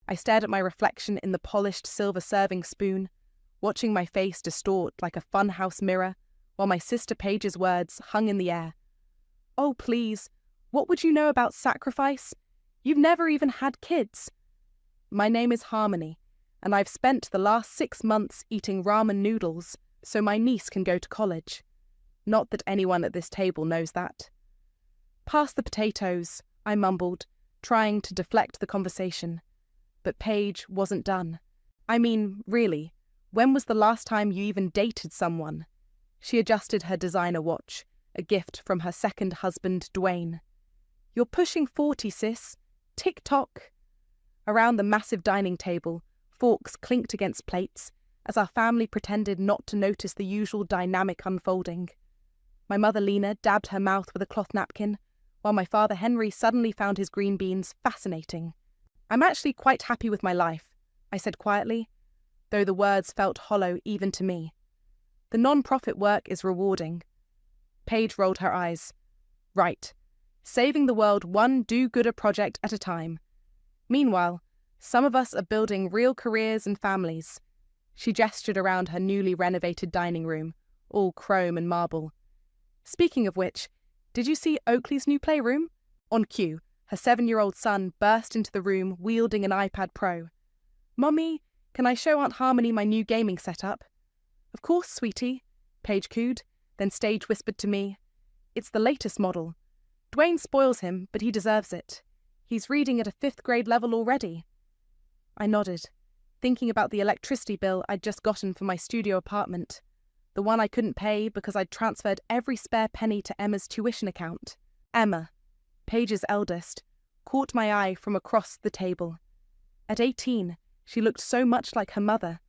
I stared at my reflection in the polished silver serving spoon, watching my face distort like a funhouse mirror, while my sister Paige's words hung in the air. "Oh, please, what would you know about sacrifice? You've never even had kids." "My name is Harmony, and I've spent the last 6 months eating ramen noodles so my niece can go to college. Not that anyone at this table knows that." "Pass the potatoes," I mumbled, trying to deflect the conversation. But Paige wasn't done. "I mean, really, when was the last time you even dated someone?" She adjusted her designer watch, a gift from her second husband, Dwayne. "You're pushing 40, sis. Tick-tock." Around the massive dining table, forks clinked against plates, as our family pretended not to notice the usual dynamic unfolding. My mother Lena dabbed her mouth with a cloth napkin, while my father Henry suddenly found his green beans fascinating. "I'm actually quite happy with my life," I said quietly, though the words felt hollow even to me. "The non-profit work is rewarding." Paige rolled her eyes. "Right. Saving the world one do-gooder project at a time. Meanwhile, some of us are building real careers and families." She gestured around her newly renovated dining room, all chrome and marble. "Speaking of which, did you see Oakley's new playroom?" On cue, her 7-year-old son burst into the room wielding an iPad Pro. "Mommy, can I show Aunt Harmony my new gaming setup?" "Of course, sweetie," Paige cooed, then stage whispered to me, "It's the latest model. Dwayne spoils him, but he deserves it. He's reading at a 5th grade level already." I nodded, thinking about the electricity bill I'd just gotten for my studio apartment, the one I couldn't pay because I'd transferred every spare penny to Emma's tuition account. Emma, Paige's eldest, caught my eye from across the table. At 18, she looked so much like her mother,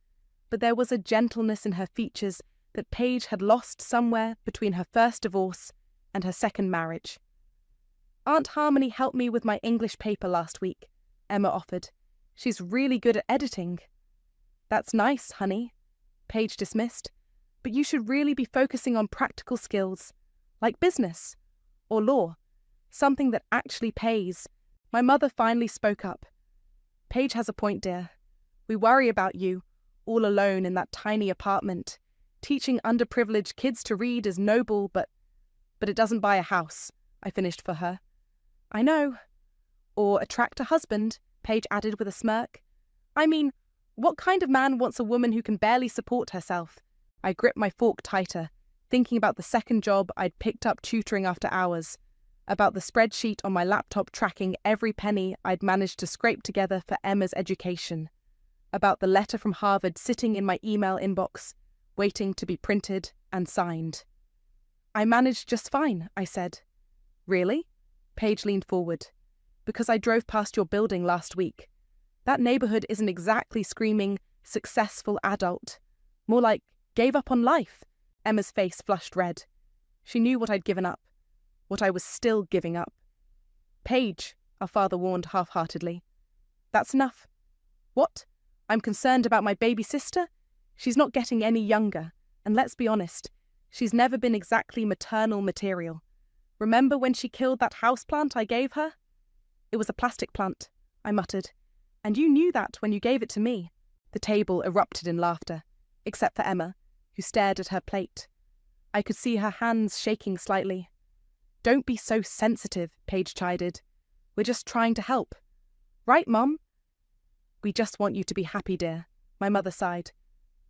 but there was a gentleness in her features that Paige had lost somewhere between her first divorce and her second marriage. "Aunt Harmony helped me with my English paper last week," Emma offered. "She's really good at editing." "That's nice, honey," Paige dismissed, "but you should really be focusing on practical skills, like business or law, something that actually pays." My mother finally spoke up. "Paige has a point, dear. We worry about you, all alone in that tiny apartment. Teaching underprivileged kids to read is noble, but it doesn't buy a house," I finished for her. "I know. Or attract a husband," Paige added with a smirk. "I mean, what kind of man wants a woman who can barely support herself?" I gripped my fork tighter, thinking about the second job I'd picked up tutoring after hours, about the spreadsheet on my laptop tracking every penny I'd managed to scrape together for Emma's education, about the letter from Harvard sitting in my email inbox, waiting to be printed and signed. "I managed just fine," I said. "Really?" Paige leaned forward. "Because I drove past your building last week. That neighborhood isn't exactly screaming, successful adult. More like, gave up on life." Emma's face flushed red. She knew what I'd given up, what I was still giving up. "Paige," our father warned half-heartedly. "That's enough." "What? I'm concerned about my baby sister? She's not getting any younger, and let's be honest, she's never been exactly maternal material. Remember when she killed that houseplant I gave her?" "It was a plastic plant," I muttered. "And you knew that when you gave it to me." The table erupted in laughter, except for Emma, who stared at her plate. I could see her hands shaking slightly. "Don't be so sensitive," Paige chided. "We're just trying to help. Right, Mum?" "We just want you to be happy, dear," my mother sighed.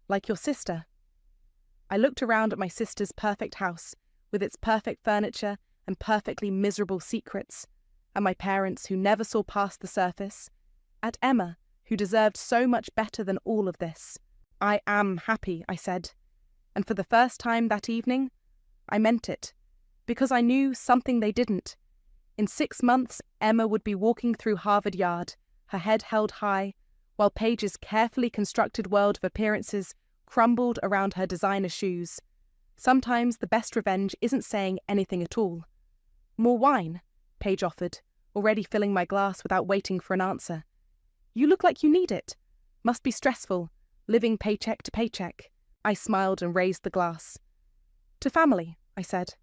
"Like your sister." I looked around at my sister's perfect house, with its perfect furniture and perfectly miserable secrets, at my parents who never saw past the surface, at Emma, who deserved so much better than all of this. "I am happy," I said. And for the first time that evening, I meant it, because I knew something they didn't. In 6 months, Emma would be walking through Harvard Yard, her head held high, while Paige's carefully constructed world of appearances crumbled around her designer shoes. Sometimes the best revenge isn't saying anything at all. "More wine?" Paige offered, already filling my glass without waiting for an answer. "You look like you need it. Must be stressful, living paycheck to paycheck." I smiled and raised the glass. "To family," I said.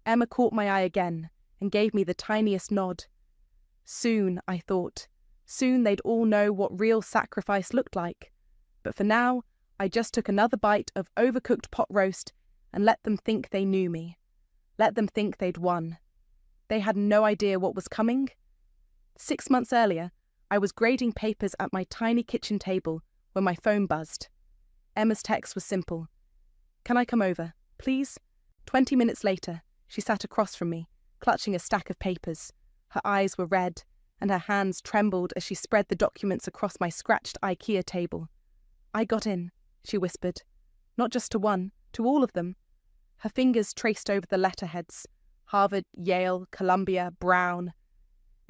Emma caught my eye again and gave me the tiniest nod. Soon, I thought, Soon they'd all know what real sacrifice looked like. But for now, I just took another bite of overcooked pot roast and let them think they knew me. Let them think they'd won. They had no idea what was coming. 6 months earlier, I was grading papers at my tiny kitchen table when my phone buzzed. Emma's text was simple. "Can I come over, please?" 20 minutes later, she sat across from me, clutching a stack of papers. Her eyes were red, and her hands trembled as she spread the documents across my scratched IKEA table. "I got in," she whispered. "Not just to one, to all of them." Her fingers traced over the letterheads. Harvard, Yale, Columbia, Brown.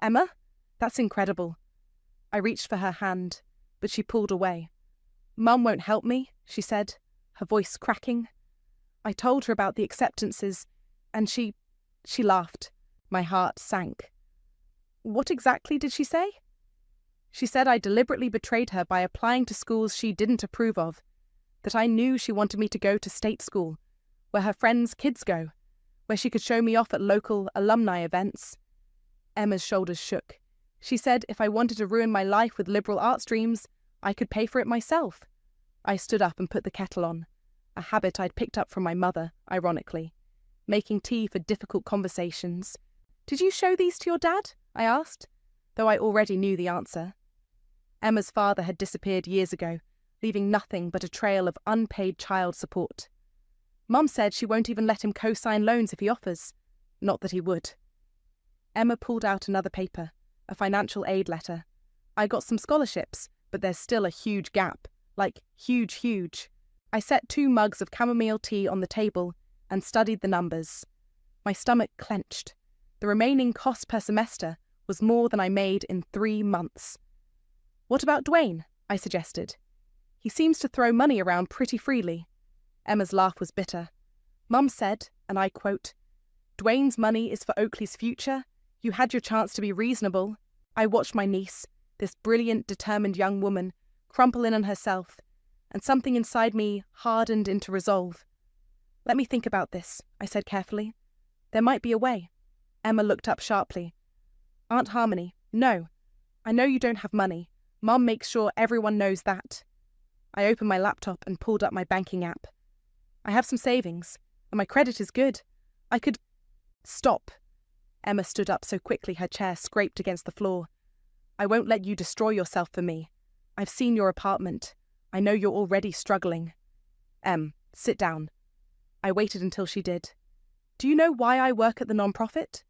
"Emma? That's incredible." I reached for her hand, but she pulled away. "Mum won't help me," she said, her voice cracking. I told her about the acceptances, and she laughed. My heart sank. "What exactly did she say?" "She said I deliberately betrayed her by applying to schools she didn't approve of, that I knew she wanted me to go to state school, where her friends' kids go, where she could show me off at local alumni events." Emma's shoulders shook. She said if I wanted to ruin my life with liberal arts dreams, I could pay for it myself. I stood up and put the kettle on, a habit I'd picked up from my mother, ironically, making tea for difficult conversations. "Did you show these to your dad?" I asked, though I already knew the answer. Emma's father had disappeared years ago, leaving nothing but a trail of unpaid child support. Mum said she won't even let him co-sign loans if he offers. Not that he would. Emma pulled out another paper, a financial aid letter. "I got some scholarships, but there's still a huge gap. Like, huge. I set 2 mugs of chamomile tea on the table and studied the numbers. My stomach clenched. The remaining cost per semester was more than I made in 3 months. "What about Dwayne?" I suggested. "He seems to throw money around pretty freely." Emma's laugh was bitter. "Mum said, and I quote, 'Dwayne's money is for Oakley's future. You had your chance to be reasonable.'" I watched my niece, this brilliant, determined young woman, crumple in on herself, and something inside me hardened into resolve. "Let me think about this," I said carefully. "There might be a way." Emma looked up sharply. "Aunt Harmony, no. I know you don't have money. Mum makes sure everyone knows that." I opened my laptop and pulled up my banking app. "I have some savings, and my credit is good. I could—" "Stop." Emma stood up so quickly her chair scraped against the floor. "I won't let you destroy yourself for me. I've seen your apartment. I know you're already struggling." Sit down." I waited until she did. "Do you know why I work at the nonprofit?"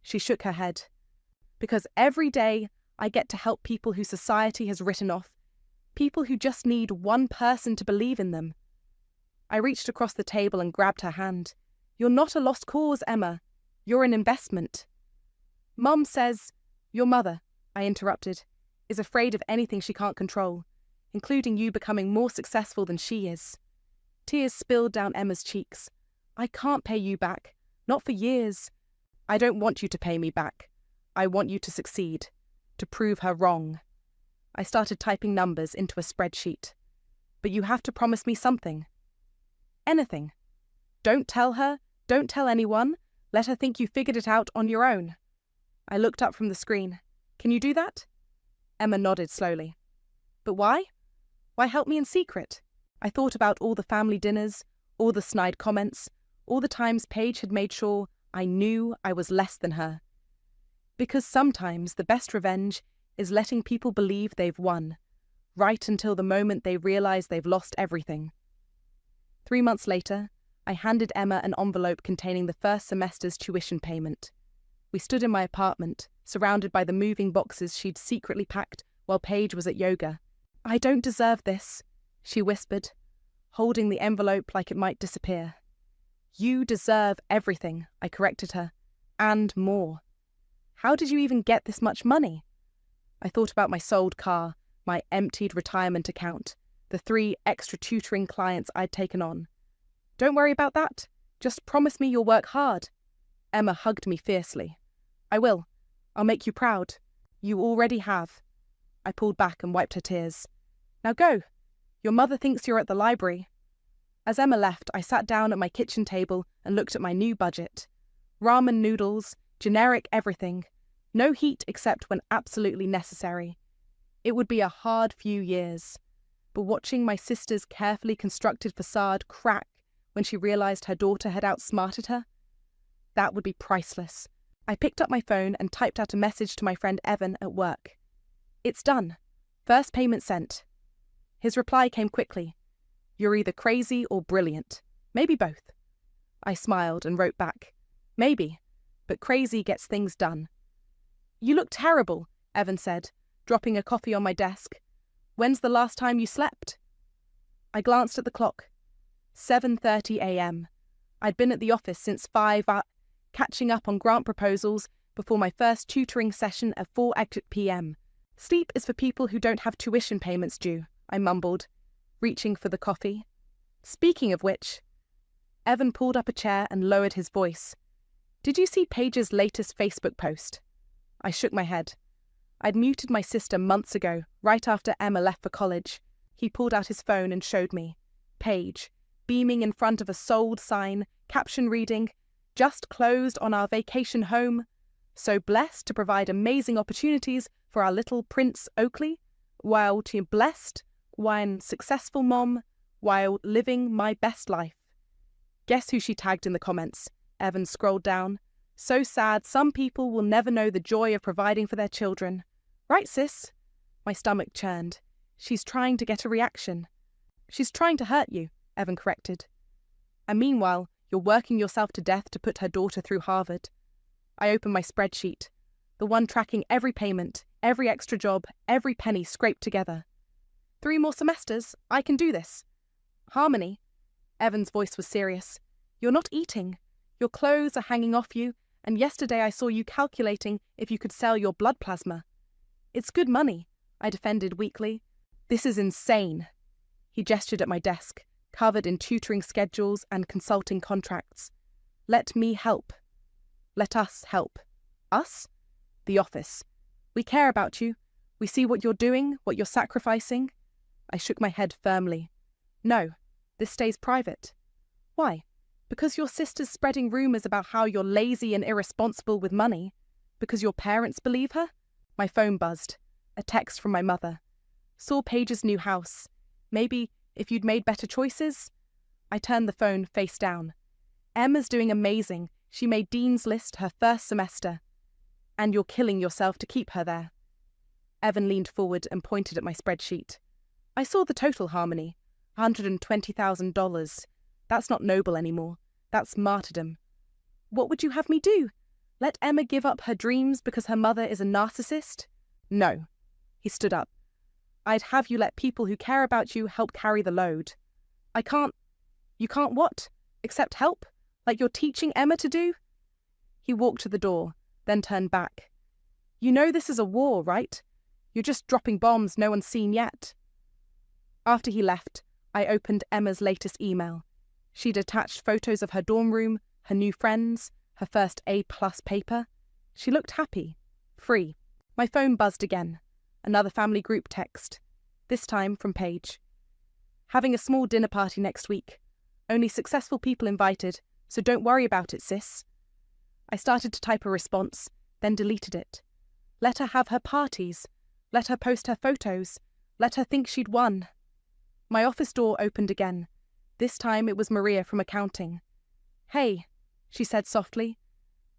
She shook her head. "Because every day I get to help people who society has written off, people who just need one person to believe in them." I reached across the table and grabbed her hand. "You're not a lost cause, Emma. You're an investment." "Mum says—" "Your mother," I interrupted, "is afraid of anything she can't control, including you becoming more successful than she is." Tears spilled down Emma's cheeks. "I can't pay you back. Not for years." "I don't want you to pay me back. I want you to succeed. To prove her wrong." I started typing numbers into a spreadsheet. "But you have to promise me something." "Anything. Don't tell her. Don't tell anyone. Let her think you figured it out on your own." I looked up from the screen. "Can you do that?" Emma nodded slowly. "But why? Why help me in secret?" I thought about all the family dinners, all the snide comments, all the times Paige had made sure I knew I was less than her. Because sometimes the best revenge is letting people believe they've won, right until the moment they realize they've lost everything. 3 months later, I handed Emma an envelope containing the first semester's tuition payment. We stood in my apartment, surrounded by the moving boxes she'd secretly packed while Paige was at yoga. "I don't deserve this," she whispered, holding the envelope like it might disappear. "You deserve everything," I corrected her, "and more. How did you even get this much money?" I thought about my sold car, my emptied retirement account, the 3 extra tutoring clients I'd taken on. "Don't worry about that. Just promise me you'll work hard." Emma hugged me fiercely. "I will. I'll make you proud. You already have." I pulled back and wiped her tears. "Now go. Your mother thinks you're at the library." As Emma left, I sat down at my kitchen table and looked at my new budget. Ramen noodles, generic everything. No heat except when absolutely necessary. It would be a hard few years, but watching my sister's carefully constructed facade crack when she realized her daughter had outsmarted her, that would be priceless. I picked up my phone and typed out a message to my friend Evan at work. "It's done. First payment sent." His reply came quickly. "You're either crazy or brilliant. Maybe both." I smiled and wrote back, "Maybe, but crazy gets things done." "You look terrible," Evan said, dropping a coffee on my desk. "When's the last time you slept?" I glanced at the clock. 7:30 a.m. I'd been at the office since 5 catching up on grant proposals before my first tutoring session at 4 p.m. "Sleep is for people who don't have tuition payments due," I mumbled, reaching for the coffee. "Speaking of which..." Evan pulled up a chair and lowered his voice. "Did you see Paige's latest Facebook post?" I shook my head. I'd muted my sister months ago, right after Emma left for college. He pulled out his phone and showed me. Paige, beaming in front of a sold sign, caption reading, "Just closed on our vacation home. So blessed to provide amazing opportunities for our little Prince Oakley, while to blessed, while successful mom, while living my best life." Guess who she tagged in the comments? Evan scrolled down. "So sad some people will never know the joy of providing for their children." "Right, sis?" My stomach churned. She's trying to get a reaction. "She's trying to hurt you," Evan corrected. "And meanwhile, you're working yourself to death to put her daughter through Harvard." I opened my spreadsheet, the one tracking every payment, every extra job, every penny scraped together. 3 more semesters, I can do this. "Harmony," Evan's voice was serious, "you're not eating. Your clothes are hanging off you, and yesterday I saw you calculating if you could sell your blood plasma." "It's good money," I defended weakly. "This is insane." He gestured at my desk, covered in tutoring schedules and consulting contracts. "Let me help. Let us help." "Us?" "The office. We care about you. We see what you're doing, what you're sacrificing." I shook my head firmly. "No, this stays private." "Why? Because your sister's spreading rumours about how you're lazy and irresponsible with money? Because your parents believe her?" My phone buzzed. A text from my mother. "Saw Paige's new house. Maybe if you'd made better choices?" I turned the phone face down. "Emma's doing amazing. She made Dean's List her first semester. And you're killing yourself to keep her there." Evan leaned forward and pointed at my spreadsheet. "I saw the total, Harmony. $120,000. That's not noble anymore. That's martyrdom." "What would you have me do? Let Emma give up her dreams because her mother is a narcissist?" "No." He stood up. "I'd have you let people who care about you help carry the load." "I can't..." "You can't what? Accept help? Like you're teaching Emma to do?" He walked to the door, then turned back. "You know this is a war, right? You're just dropping bombs no one's seen yet." After he left, I opened Emma's latest email. She'd attached photos of her dorm room, her new friends, her first A+ paper. She looked happy, free. My phone buzzed again. Another family group text. This time from Paige. "Having a small dinner party next week. Only successful people invited, so don't worry about it, sis." I started to type a response, then deleted it. Let her have her parties. Let her post her photos. Let her think she'd won. My office door opened again. This time it was Maria from accounting. "Hey," she said softly.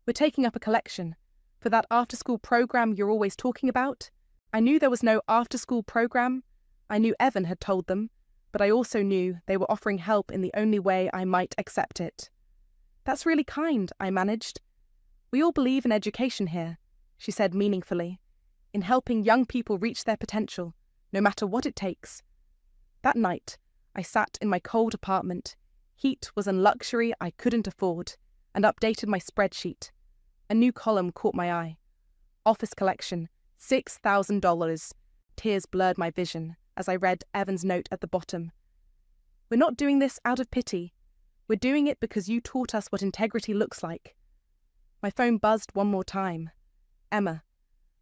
"We're taking up a collection. For that after-school program you're always talking about." I knew there was no after-school program. I knew Evan had told them, but I also knew they were offering help in the only way I might accept it. "That's really kind," I managed. "We all believe in education here," she said meaningfully, "in helping young people reach their potential, no matter what it takes." That night, I sat in my cold apartment. Heat was a luxury I couldn't afford, and updated my spreadsheet. A new column caught my eye. Office collection, $6,000. Tears blurred my vision as I read Evan's note at the bottom. "We're not doing this out of pity. We're doing it because you taught us what integrity looks like." My phone buzzed one more time. "Emma.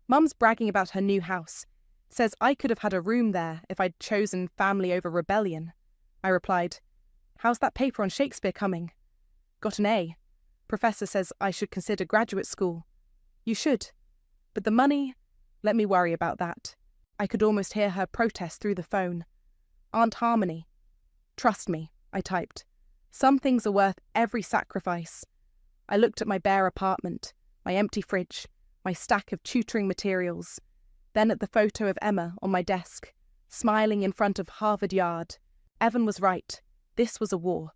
Mum's bragging about her new house. Says I could have had a room there if I'd chosen family over rebellion." I replied, "How's that paper on Shakespeare coming?" "Got an A. Professor says I should consider graduate school." "You should. But the money, let me worry about that." I could almost hear her protest through the phone. Aunt Harmony. Trust me, I typed. Some things are worth every sacrifice. I looked at my bare apartment, my empty fridge, my stack of tutoring materials, then at the photo of Emma on my desk, smiling in front of Harvard Yard. Evan was right. This was a war.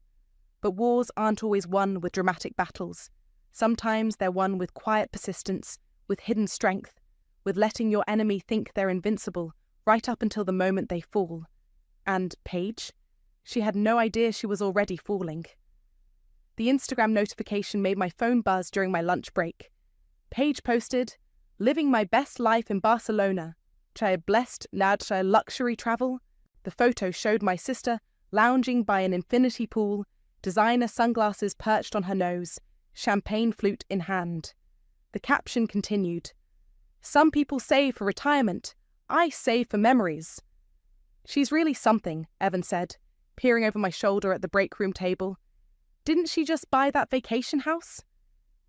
But wars aren't always won with dramatic battles. Sometimes they're won with quiet persistence, with hidden strength, with letting your enemy think they're invincible right up until the moment they fall. And Paige? She had no idea she was already falling. The Instagram notification made my phone buzz during my lunch break. Paige posted, "Living my best life in Barcelona. Try blessed try luxury travel." The photo showed my sister lounging by an infinity pool, designer sunglasses perched on her nose, champagne flute in hand. The caption continued, "Some people save for retirement. I save for memories." "She's really something," Evan said, peering over my shoulder at the break room table. "Didn't she just buy that vacation house?"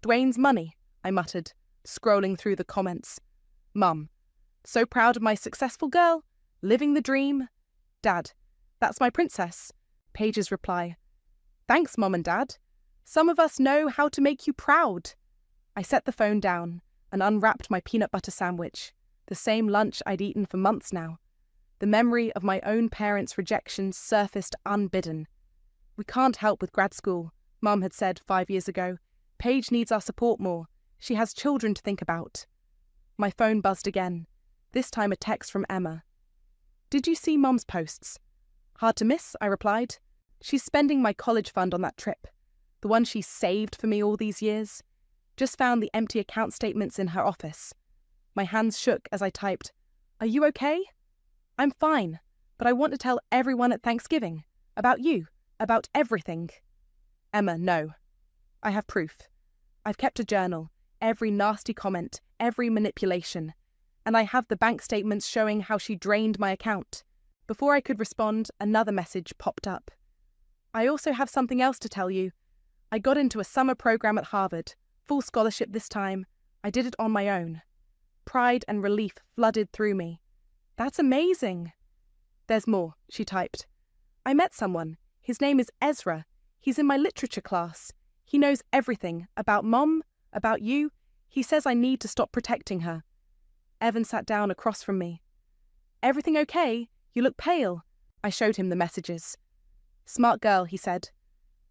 "Dwayne's money," I muttered, scrolling through the comments. "Mum, so proud of my successful girl, living the dream." "Dad, that's my princess." Paige's reply. "Thanks, Mom and Dad. Some of us know how to make you proud." I set the phone down and unwrapped my peanut butter sandwich, the same lunch I'd eaten for months now. The memory of my own parents' rejection surfaced unbidden. "We can't help with grad school," Mum had said 5 years ago. "Paige needs our support more. She has children to think about." My phone buzzed again, this time a text from Emma. "Did you see Mum's posts?" "Hard to miss," I replied. "She's spending my college fund on that trip, the one she saved for me all these years. Just found the empty account statements in her office." My hands shook as I typed, "Are you okay?" "I'm fine, but I want to tell everyone at Thanksgiving. About you. About everything." "Emma, no. I have proof. I've kept a journal, every nasty comment, every manipulation, and I have the bank statements showing how she drained my account." Before I could respond, another message popped up. "I also have something else to tell you. I got into a summer program at Harvard, full scholarship this time. I did it on my own." Pride and relief flooded through me. "That's amazing." "There's more," she typed. "I met someone. His name is Ezra. He's in my literature class. He knows everything about Mom, about you. He says I need to stop protecting her." Evan sat down across from me. "Everything okay? You look pale." I showed him the messages. "Smart girl," he said.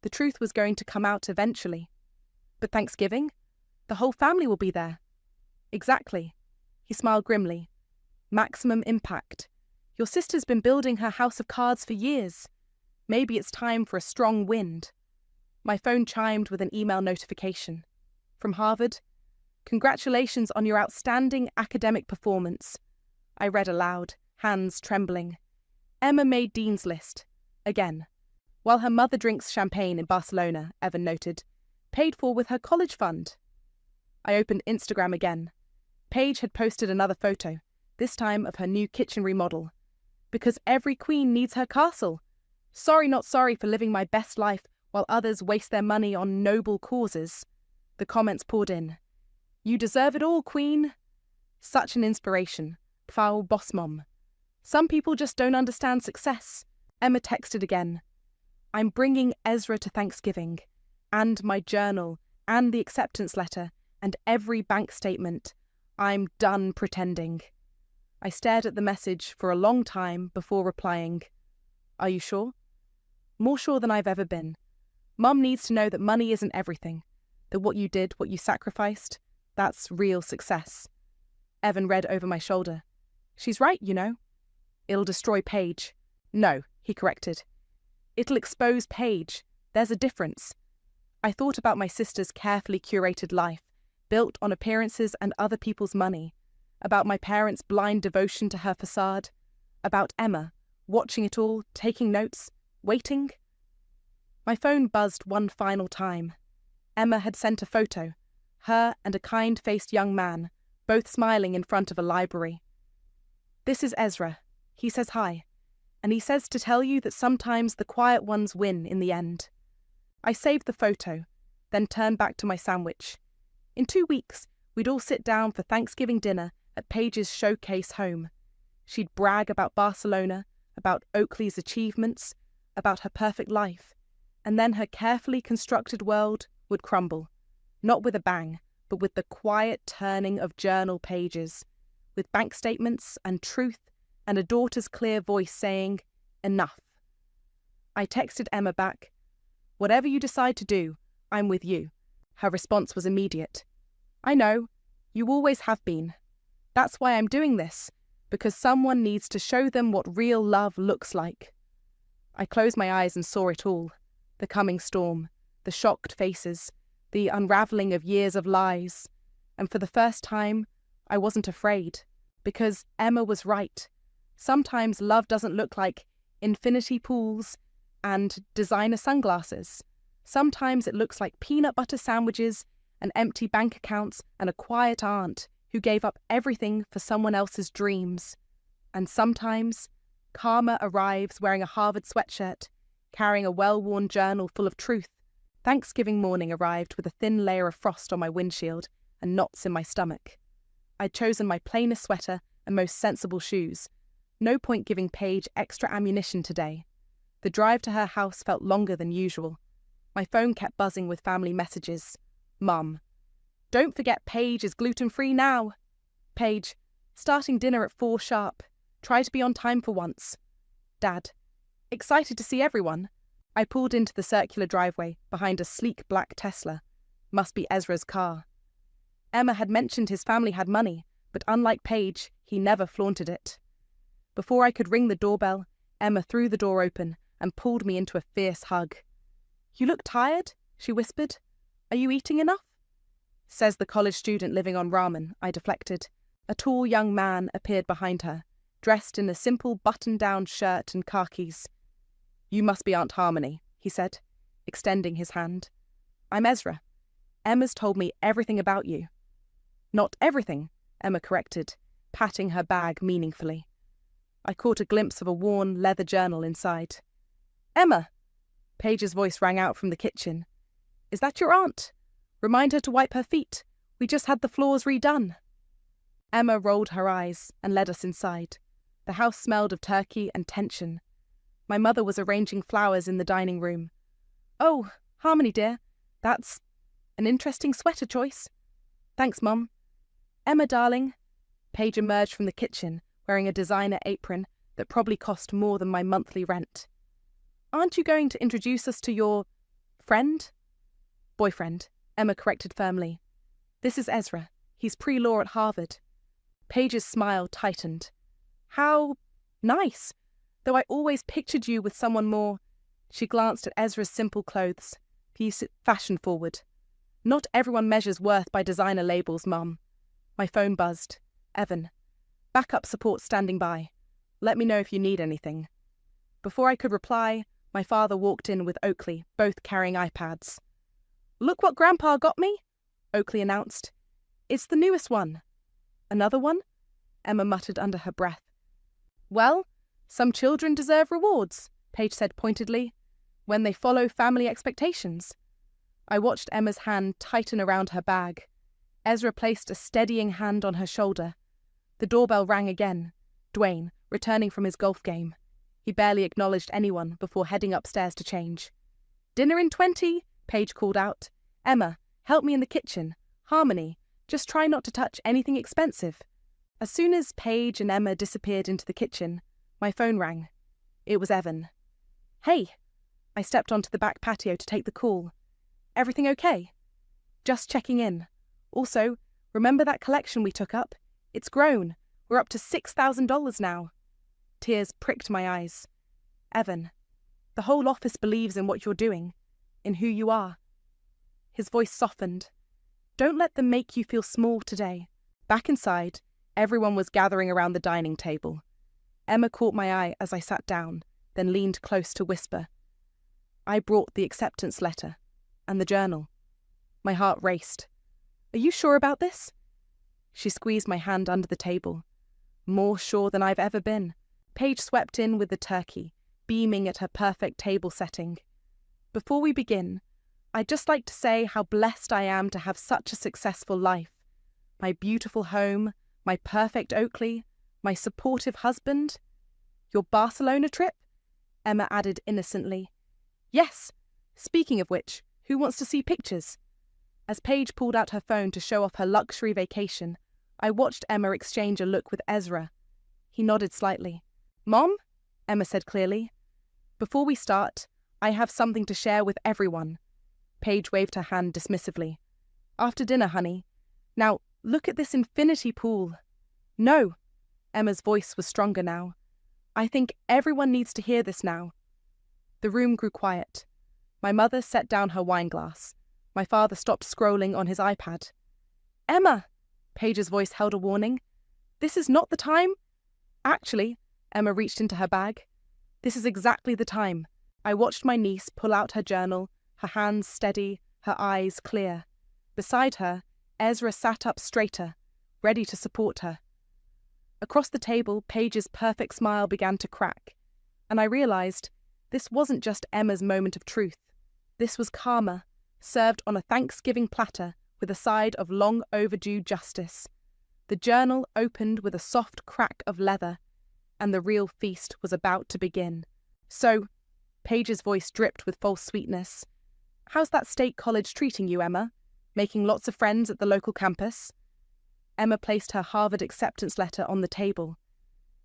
The truth was going to come out eventually. "But Thanksgiving? The whole family will be there." "Exactly." He smiled grimly. "Maximum impact. Your sister's been building her house of cards for years. Maybe it's time for a strong wind." My phone chimed with an email notification. From Harvard. "Congratulations on your outstanding academic performance." I read aloud, hands trembling. "Emma made Dean's List. Again. While her mother drinks champagne in Barcelona," Evan noted. "Paid for with her college fund." I opened Instagram again. Paige had posted another photo, this time of her new kitchen remodel. "Because every queen needs her castle. Sorry not sorry for living my best life while others waste their money on noble causes." The comments poured in. "You deserve it all, queen." Such an inspiration. Foul boss mom. Some people just don't understand success. Emma texted again. "I'm bringing Ezra to Thanksgiving, and my journal, and the acceptance letter, and every bank statement. I'm done pretending." I stared at the message for a long time before replying, "Are you sure?" "More sure than I've ever been. Mum needs to know that money isn't everything, that what you did, what you sacrificed, that's real success." Evan read over my shoulder. "She's right, you know." "It'll destroy Paige." "No," he corrected. "It'll expose Paige. There's a difference." I thought about my sister's carefully curated life, built on appearances and other people's money, about my parents' blind devotion to her facade, about Emma, watching it all, taking notes, waiting. My phone buzzed one final time. Emma had sent a photo, her and a kind-faced young man, both smiling in front of a library. "This is Ezra. He says hi, and he says to tell you that sometimes the quiet ones win in the end." I saved the photo, then turned back to my sandwich. In 2 weeks, we'd all sit down for Thanksgiving dinner at Paige's showcase home. She'd brag about Barcelona, about Oakley's achievements, about her perfect life, and then her carefully constructed world would crumble, not with a bang, but with the quiet turning of journal pages, with bank statements and truth and a daughter's clear voice saying, "Enough." I texted Emma back, "Whatever you decide to do, I'm with you." Her response was immediate. "I know, you always have been. That's why I'm doing this, because someone needs to show them what real love looks like." I closed my eyes and saw it all. The coming storm, the shocked faces, the unravelling of years of lies. And for the first time, I wasn't afraid, because Emma was right. Sometimes love doesn't look like infinity pools and designer sunglasses. Sometimes it looks like peanut butter sandwiches and empty bank accounts and a quiet aunt who gave up everything for someone else's dreams. And sometimes karma arrives wearing a Harvard sweatshirt, carrying a well-worn journal full of truth. Thanksgiving morning arrived with a thin layer of frost on my windshield and knots in my stomach. I'd chosen my plainest sweater and most sensible shoes. No point giving Paige extra ammunition today. The drive to her house felt longer than usual. My phone kept buzzing with family messages. Mum, "Don't forget Paige is gluten-free now." Paige, "Starting dinner at 4 sharp. Try to be on time for once." Dad, "Excited to see everyone." I pulled into the circular driveway behind a sleek black Tesla. Must be Ezra's car. Emma had mentioned his family had money, but unlike Paige, he never flaunted it. Before I could ring the doorbell, Emma threw the door open and pulled me into a fierce hug. "You look tired," she whispered. "Are you eating enough?" "Says the college student living on ramen," I deflected. A tall young man appeared behind her, dressed in a simple button-down shirt and khakis. "You must be Aunt Harmony," he said, extending his hand. "I'm Ezra. Emma's told me everything about you." "Not everything," Emma corrected, patting her bag meaningfully. I caught a glimpse of a worn leather journal inside. "Emma!" Paige's voice rang out from the kitchen. "Is that your aunt? Remind her to wipe her feet. We just had the floors redone." Emma rolled her eyes and led us inside. The house smelled of turkey and tension. My mother was arranging flowers in the dining room. "Oh, Harmony dear, that's an interesting sweater choice." "Thanks, Mum." "Emma darling." Paige emerged from the kitchen wearing a designer apron that probably cost more than my monthly rent. "Aren't you going to introduce us to your friend?" "Boyfriend," Emma corrected firmly. "This is Ezra. He's pre-law at Harvard." Paige's smile tightened. "How nice. Though I always pictured you with someone more." She glanced at Ezra's simple clothes. He's fashion-forward. "Not everyone measures worth by designer labels, Mum." My phone buzzed. "Evan. Backup support standing by. Let me know if you need anything." Before I could reply, my father walked in with Oakley, both carrying iPads. "Look what Grandpa got me," Oakley announced. "It's the newest one." "Another one?" Emma muttered under her breath. "Well, some children deserve rewards," Paige said pointedly, "when they follow family expectations." I watched Emma's hand tighten around her bag. Ezra placed a steadying hand on her shoulder. The doorbell rang again. Dwayne, returning from his golf game. He barely acknowledged anyone before heading upstairs to change. "Dinner in 20, Paige called out. "Emma, help me in the kitchen. Harmony, just try not to touch anything expensive." As soon as Paige and Emma disappeared into the kitchen, my phone rang. It was Evan. "Hey." I stepped onto the back patio to take the call. "Everything okay?" "Just checking in. Also, remember that collection we took up? It's grown. We're up to $6,000 now." Tears pricked my eyes. "Evan, the whole office believes in what you're doing, in who you are." His voice softened. "Don't let them make you feel small today." Back inside, everyone was gathering around the dining table. Emma caught my eye as I sat down, then leaned close to whisper. "I brought the acceptance letter and the journal." My heart raced. "Are you sure about this?" She squeezed my hand under the table. More sure than I've ever been. Paige swept in with the turkey, beaming at her perfect table setting. "Before we begin, I'd just like to say how blessed I am to have such a successful life. My beautiful home, my perfect Oakley, My supportive husband? Your Barcelona trip? Emma added innocently. Yes. Speaking of which, who wants to see pictures? As Paige pulled out her phone to show off her luxury vacation, I watched Emma exchange a look with Ezra. He nodded slightly. Mom? Emma said clearly. Before we start, I have something to share with everyone. Paige waved her hand dismissively. After dinner, honey. Now, look at this infinity pool. No. Emma's voice was stronger now. I think everyone needs to hear this now. The room grew quiet. My mother set down her wine glass. My father stopped scrolling on his iPad. Emma! Paige's voice held a warning. This is not the time. Actually, Emma reached into her bag. This is exactly the time. I watched my niece pull out her journal, her hands steady, her eyes clear. Beside her, Ezra sat up straighter, ready to support her. Across the table, Paige's perfect smile began to crack, and I realized this wasn't just Emma's moment of truth. This was karma, served on a Thanksgiving platter with a side of long overdue justice. The journal opened with a soft crack of leather, and the real feast was about to begin. So, Paige's voice dripped with false sweetness. How's that state college treating you, Emma? Making lots of friends at the local campus? Emma placed her Harvard acceptance letter on the table.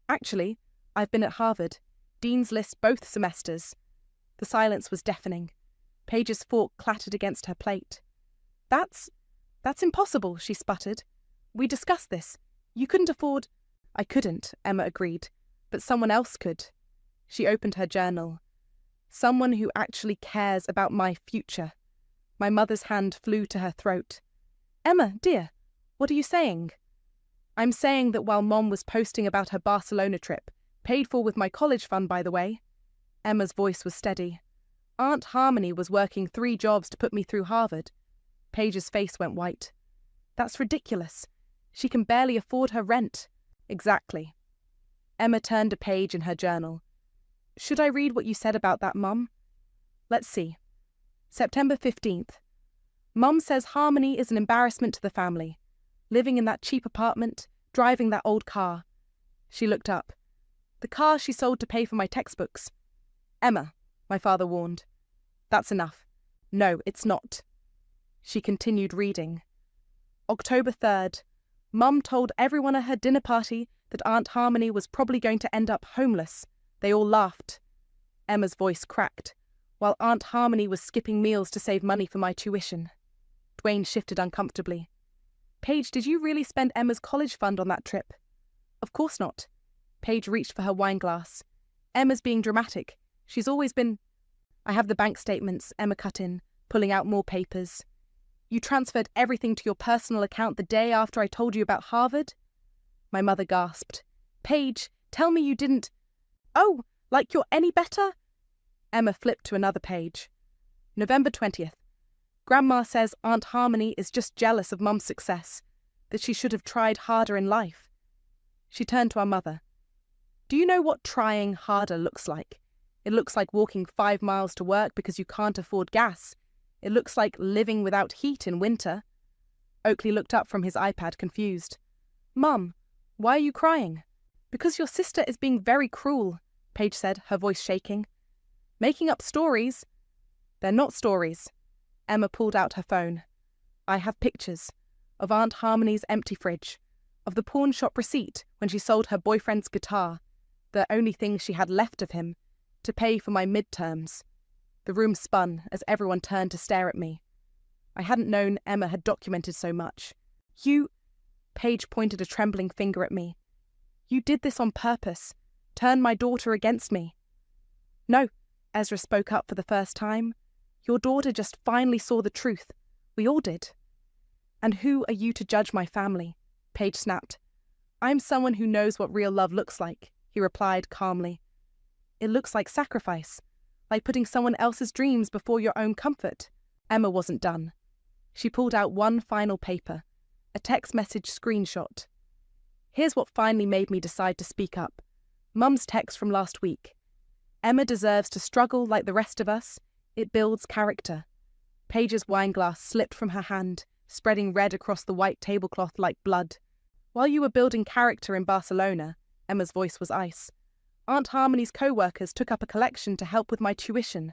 Actually, I've been at Harvard. Dean's List both semesters. The silence was deafening. Paige's fork clattered against her plate. That's impossible, she sputtered. We discussed this. You couldn't afford... I couldn't, Emma agreed, but someone else could. She opened her journal. Someone who actually cares about my future. My mother's hand flew to her throat. Emma, dear, what are you saying? I'm saying that while Mom was posting about her Barcelona trip, paid for with my college fund, by the way. Emma's voice was steady. Aunt Harmony was working 3 jobs to put me through Harvard. Paige's face went white. That's ridiculous. She can barely afford her rent. Exactly. Emma turned a page in her journal. Should I read what you said about that, Mum? Let's see. September 15th. Mum says Harmony is an embarrassment to the family. Living in that cheap apartment, driving that old car. She looked up. The car she sold to pay for my textbooks. Emma, my father warned. That's enough. No, it's not. She continued reading. October 3rd. Mum told everyone at her dinner party that Aunt Harmony was probably going to end up homeless. They all laughed. Emma's voice cracked, while Aunt Harmony was skipping meals to save money for my tuition. Dwayne shifted uncomfortably. Paige, did you really spend Emma's college fund on that trip? Of course not. Paige reached for her wine glass. Emma's being dramatic. She's always been... I have the bank statements, Emma cut in, pulling out more papers. You transferred everything to your personal account the day after I told you about Harvard? My mother gasped. Paige, tell me you didn't... Oh, like you're any better? Emma flipped to another page. November 20th. Grandma says Aunt Harmony is just jealous of Mum's success, that she should have tried harder in life. She turned to our mother. Do you know what trying harder looks like? It looks like walking 5 miles to work because you can't afford gas. It looks like living without heat in winter. Oakley looked up from his iPad, confused. Mum, why are you crying? Because your sister is being very cruel, Paige said, her voice shaking. Making up stories. They're not stories. Emma pulled out her phone. I have pictures of Aunt Harmony's empty fridge, of the pawn shop receipt when she sold her boyfriend's guitar, the only thing she had left of him, to pay for my midterms. The room spun as everyone turned to stare at me. I hadn't known Emma had documented so much. You... Paige pointed a trembling finger at me. You did this on purpose. Turn my daughter against me. No, Ezra spoke up for the first time. Your daughter just finally saw the truth. We all did. And who are you to judge my family? Paige snapped. I'm someone who knows what real love looks like, he replied calmly. It looks like sacrifice, like putting someone else's dreams before your own comfort. Emma wasn't done. She pulled out one final paper, a text message screenshot. Here's what finally made me decide to speak up. Mum's text from last week. Emma deserves to struggle like the rest of us. It builds character. Paige's wineglass slipped from her hand, spreading red across the white tablecloth like blood. While you were building character in Barcelona, Emma's voice was ice. Aunt Harmony's co-workers took up a collection to help with my tuition.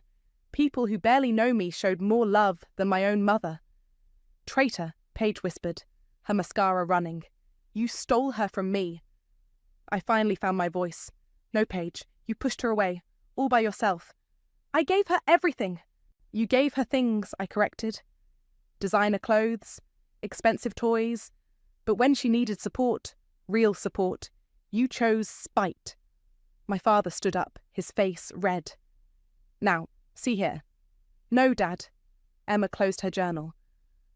People who barely know me showed more love than my own mother. Traitor, Paige whispered, her mascara running. You stole her from me. I finally found my voice. No, Paige, you pushed her away, all by yourself. I gave her everything. You gave her things, I corrected. Designer clothes, expensive toys. But when she needed support, real support, you chose spite. My father stood up, his face red. Now, see here. No, Dad. Emma closed her journal.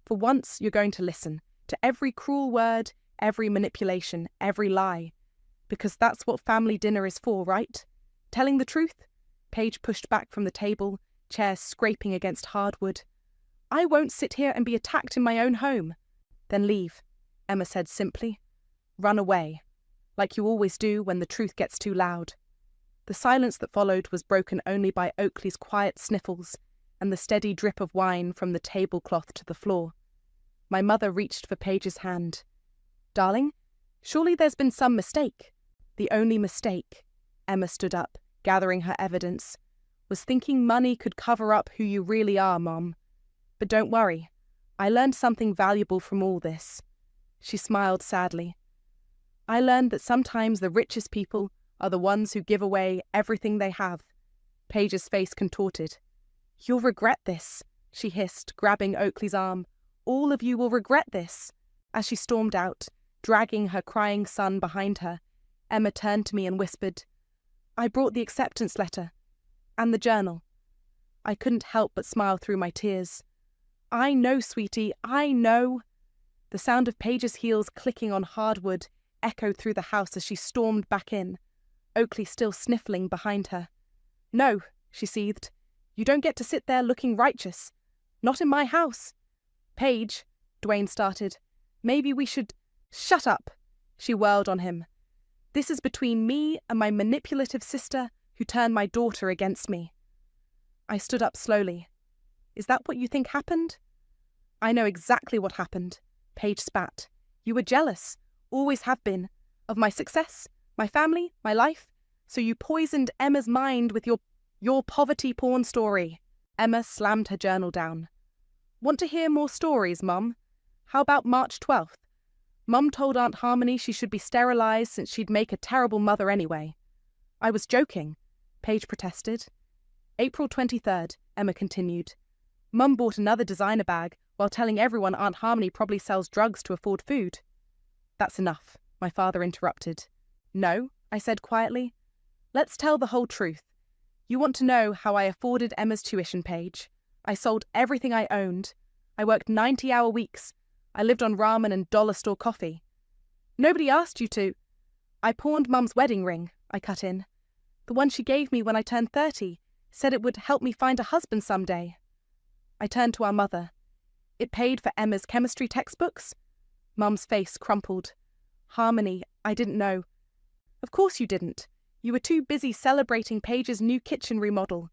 For once, you're going to listen to every cruel word, every manipulation, every lie. Because that's what family dinner is for, right? Telling the truth? Paige pushed back from the table, chair scraping against hardwood. I won't sit here and be attacked in my own home. Then leave, Emma said simply. Run away, like you always do when the truth gets too loud. The silence that followed was broken only by Oakley's quiet sniffles and the steady drip of wine from the tablecloth to the floor. My mother reached for Paige's hand. Darling, surely there's been some mistake. The only mistake, Emma stood up, gathering her evidence, was thinking money could cover up who you really are, Mom. But don't worry, I learned something valuable from all this. She smiled sadly. I learned that sometimes the richest people are the ones who give away everything they have. Paige's face contorted. You'll regret this, she hissed, grabbing Oakley's arm. All of you will regret this. As she stormed out, dragging her crying son behind her, Emma turned to me and whispered, I brought the acceptance letter. And the journal. I couldn't help but smile through my tears. I know, sweetie, I know. The sound of Paige's heels clicking on hardwood echoed through the house as she stormed back in, Oakley still sniffling behind her. No, she seethed. You don't get to sit there looking righteous. Not in my house. Paige, Dwayne started. Maybe we should... Shut up, she whirled on him. This is between me and my manipulative sister who turned my daughter against me. I stood up slowly. Is that what you think happened? I know exactly what happened. Paige spat. You were jealous, always have been, of my success, my family, my life, so you poisoned Emma's mind with your poverty porn story. Emma slammed her journal down. Want to hear more stories, Mum? How about March 12th? Mum told Aunt Harmony she should be sterilized since she'd make a terrible mother anyway. I was joking, Paige protested. April 23rd, Emma continued. Mum bought another designer bag while telling everyone Aunt Harmony probably sells drugs to afford food. That's enough, my father interrupted. No, I said quietly. Let's tell the whole truth. You want to know how I afforded Emma's tuition, Paige. I sold everything I owned. I worked 90-hour weeks. I lived on ramen and dollar store coffee. Nobody asked you to. I pawned Mum's wedding ring, I cut in. The one she gave me when I turned 30, said it would help me find a husband someday. I turned to our mother. It paid for Emma's chemistry textbooks. Mum's face crumpled. Harmony, I didn't know. Of course you didn't. You were too busy celebrating Paige's new kitchen remodel.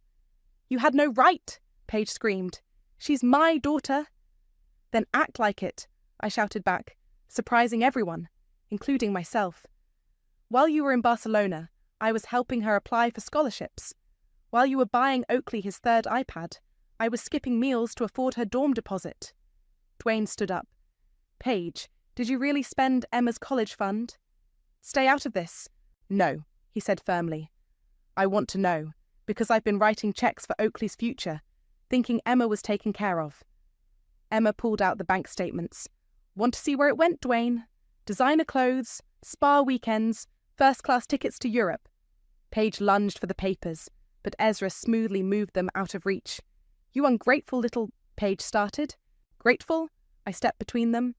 You had no right, Paige screamed. She's my daughter. Then act like it, I shouted back, surprising everyone, including myself. While you were in Barcelona, I was helping her apply for scholarships. While you were buying Oakley his third iPad, I was skipping meals to afford her dorm deposit. Dwayne stood up. Paige, did you really spend Emma's college fund? Stay out of this. No, he said firmly. I want to know, because I've been writing checks for Oakley's future, thinking Emma was taken care of. Emma pulled out the bank statements. Want to see where it went, Dwayne? Designer clothes, spa weekends, first-class tickets to Europe. Paige lunged for the papers, but Ezra smoothly moved them out of reach. You ungrateful little... Paige started. Grateful? I stepped between them.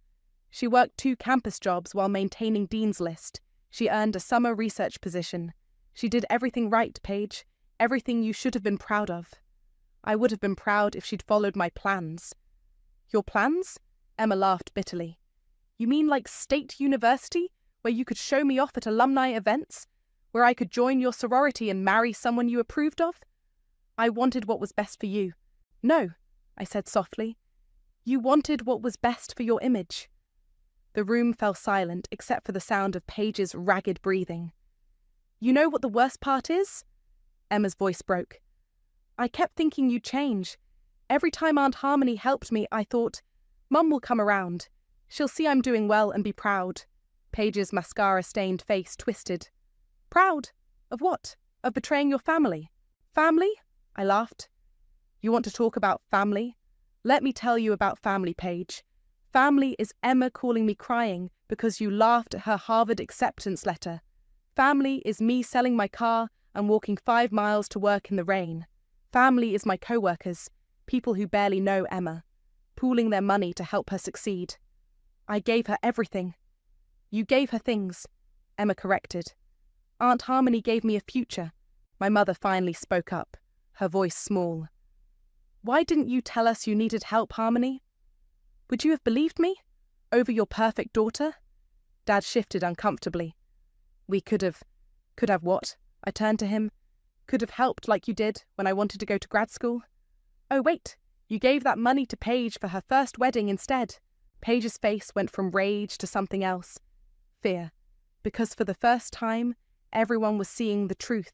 She worked 2 campus jobs while maintaining Dean's List. She earned a summer research position. She did everything right, Paige. Everything you should have been proud of. I would have been proud if she'd followed my plans. Your plans? Emma laughed bitterly. You mean like State University, where you could show me off at alumni events? Where I could join your sorority and marry someone you approved of? I wanted what was best for you. No, I said softly. You wanted what was best for your image. The room fell silent except for the sound of Paige's ragged breathing. You know what the worst part is? Emma's voice broke. I kept thinking you'd change. Every time Aunt Harmony helped me, I thought, Mum will come around. She'll see I'm doing well and be proud. Paige's mascara-stained face twisted. Proud? Of what? Of betraying your family? Family? I laughed. You want to talk about family? Let me tell you about family, Paige. Family is Emma calling me crying because you laughed at her Harvard acceptance letter. Family is me selling my car and walking 5 miles to work in the rain. Family is my co-workers, people who barely know Emma, pooling their money to help her succeed. I gave her everything. You gave her things, Emma corrected. Aunt Harmony gave me a future. My mother finally spoke up, her voice small. Why didn't you tell us you needed help, Harmony? Would you have believed me? Over your perfect daughter? Dad shifted uncomfortably. We could have what? I turned to him. Could have helped like you did when I wanted to go to grad school. Oh, wait, you gave that money to Paige for her first wedding instead. Paige's face went from rage to something else. Fear. Because for the first time, everyone was seeing the truth.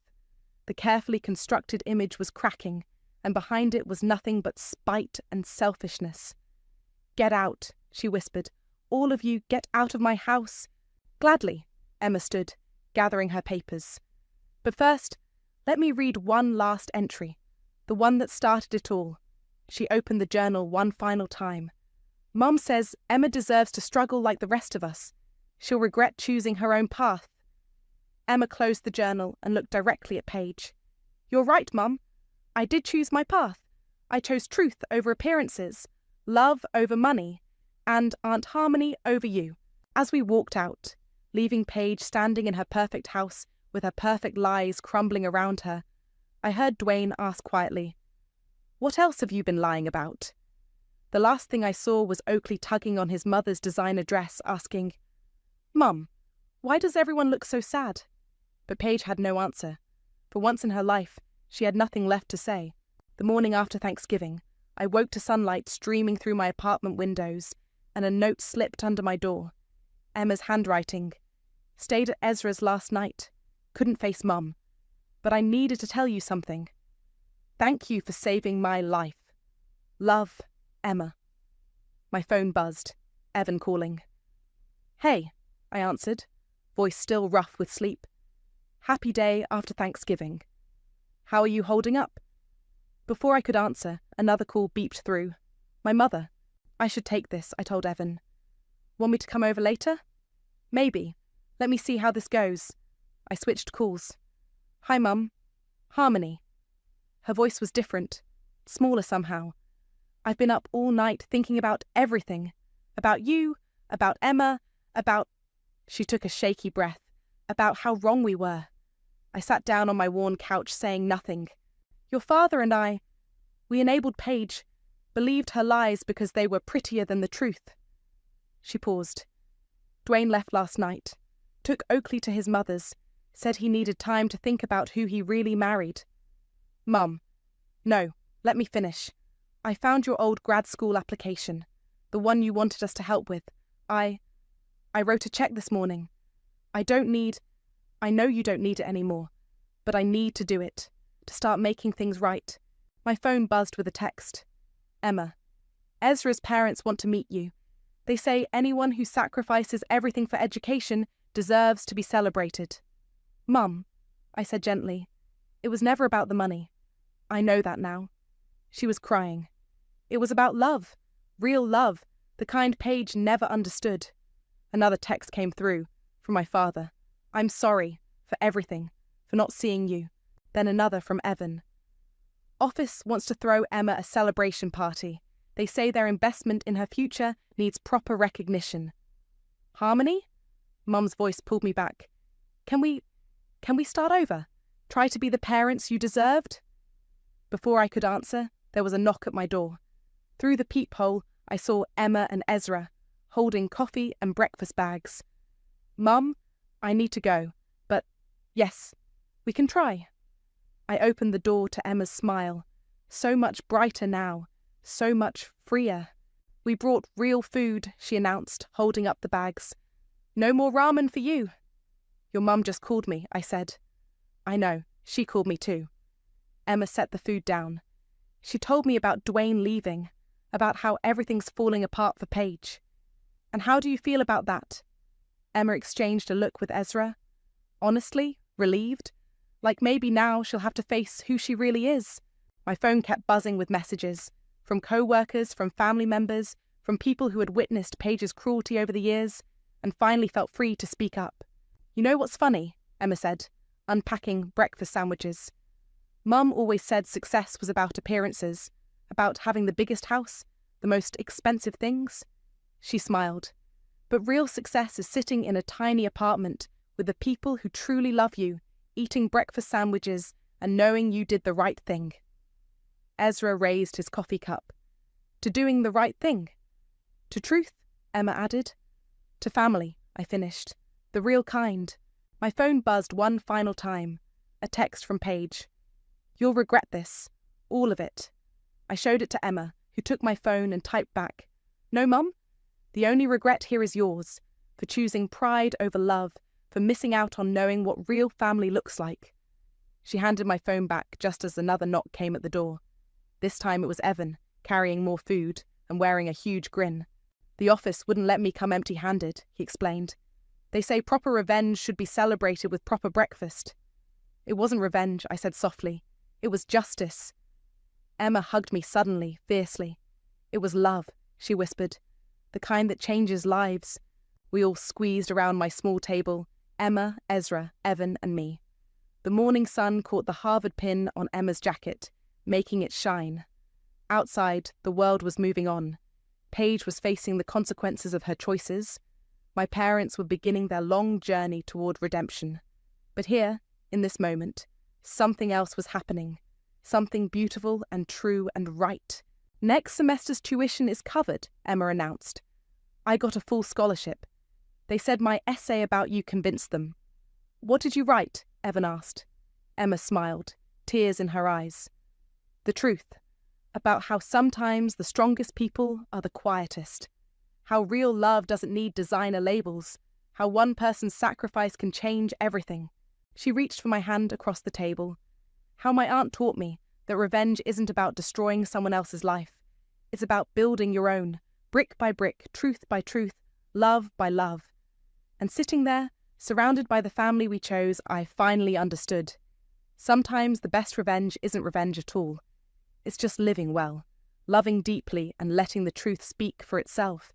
The carefully constructed image was cracking, and behind it was nothing but spite and selfishness. Get out, she whispered. All of you, get out of my house. Gladly, Emma stood, gathering her papers. But first, let me read one last entry, the one that started it all. She opened the journal one final time. Mum says Emma deserves to struggle like the rest of us. She'll regret choosing her own path. Emma closed the journal and looked directly at Paige. You're right, Mum. I did choose my path. I chose truth over appearances, love over money, and Aunt Harmony over you. As we walked out, leaving Paige standing in her perfect house with her perfect lies crumbling around her, I heard Dwayne ask quietly, What else have you been lying about? The last thing I saw was Oakley tugging on his mother's designer dress, asking, Mum, why does everyone look so sad? But Paige had no answer. For once in her life, she had nothing left to say. The morning after Thanksgiving, I woke to sunlight streaming through my apartment windows, and a note slipped under my door. Emma's handwriting. Stayed at Ezra's last night. Couldn't face Mum. But I needed to tell you something. Thank you for saving my life. Love, Emma. My phone buzzed. Evan calling. Hey, I answered, voice still rough with sleep. Happy day after Thanksgiving. How are you holding up? Before I could answer, another call beeped through. My mother. I should take this, I told Evan. Want me to come over later? Maybe. Let me see how this goes. I switched calls. Hi, Mum. Harmony. Her voice was different, smaller somehow. I've been up all night thinking about everything. About you, about Emma, about... She took a shaky breath. About how wrong we were. I sat down on my worn couch saying nothing. Your father and I, we enabled Paige, believed her lies because they were prettier than the truth. She paused. Dwayne left last night, took Oakley to his mother's, said he needed time to think about who he really married. Mum, no, let me finish. I found your old grad school application, the one you wanted us to help with. I wrote a check this morning. I know you don't need it anymore, but I need to do it, to start making things right. My phone buzzed with a text. Emma, Ezra's parents want to meet you. They say anyone who sacrifices everything for education deserves to be celebrated. Mum, I said gently, it was never about the money. I know that now. She was crying. It was about love, real love, the kind Paige never understood. Another text came through, from my father. I'm sorry for everything, for not seeing you. Then another from Evan. Office wants to throw Emma a celebration party. They say their investment in her future needs proper recognition. Harmony? Mum's voice pulled me back. Can we start over? Try to be the parents you deserved? Before I could answer, there was a knock at my door. Through the peephole, I saw Emma and Ezra, holding coffee and breakfast bags. Mum, I need to go, but yes, we can try. I opened the door to Emma's smile, so much brighter now, so much freer. We brought real food, she announced, holding up the bags. No more ramen for you. Your mum just called me, I said. I know, she called me too. Emma set the food down. She told me about Dwayne leaving, about how everything's falling apart for Paige. And how do you feel about that? Emma exchanged a look with Ezra. Honestly, relieved. Like maybe now she'll have to face who she really is. My phone kept buzzing with messages. From co-workers, from family members, from people who had witnessed Paige's cruelty over the years, and finally felt free to speak up. You know what's funny? Emma said, unpacking breakfast sandwiches. Mum always said success was about appearances, about having the biggest house, the most expensive things. She smiled. But real success is sitting in a tiny apartment with the people who truly love you, eating breakfast sandwiches and knowing you did the right thing. Ezra raised his coffee cup. To doing the right thing. To truth, Emma added. To family, I finished. The real kind. My phone buzzed one final time. A text from Paige. You'll regret this. All of it. I showed it to Emma, who took my phone and typed back. No, Mum? The only regret here is yours, for choosing pride over love, for missing out on knowing what real family looks like. She handed my phone back just as another knock came at the door. This time it was Evan, carrying more food and wearing a huge grin. The office wouldn't let me come empty-handed, he explained. They say proper revenge should be celebrated with proper breakfast. It wasn't revenge, I said softly. It was justice. Emma hugged me suddenly, fiercely. It was love, she whispered. The kind that changes lives. We all squeezed around my small table, Emma, Ezra, Evan, and me. The morning sun caught the Harvard pin on Emma's jacket, making it shine. Outside, the world was moving on. Paige was facing the consequences of her choices. My parents were beginning their long journey toward redemption. But here, in this moment, something else was happening. Something beautiful and true and right. Next semester's tuition is covered, Emma announced. I got a full scholarship. They said my essay about you convinced them. What did you write? Evan asked. Emma smiled, tears in her eyes. The truth, about how sometimes the strongest people are the quietest. How real love doesn't need designer labels. How one person's sacrifice can change everything. She reached for my hand across the table. How my aunt taught me that revenge isn't about destroying someone else's life. It's about building your own, brick by brick, truth by truth, love by love. And sitting there, surrounded by the family we chose, I finally understood. Sometimes the best revenge isn't revenge at all. It's just living well, loving deeply and letting the truth speak for itself.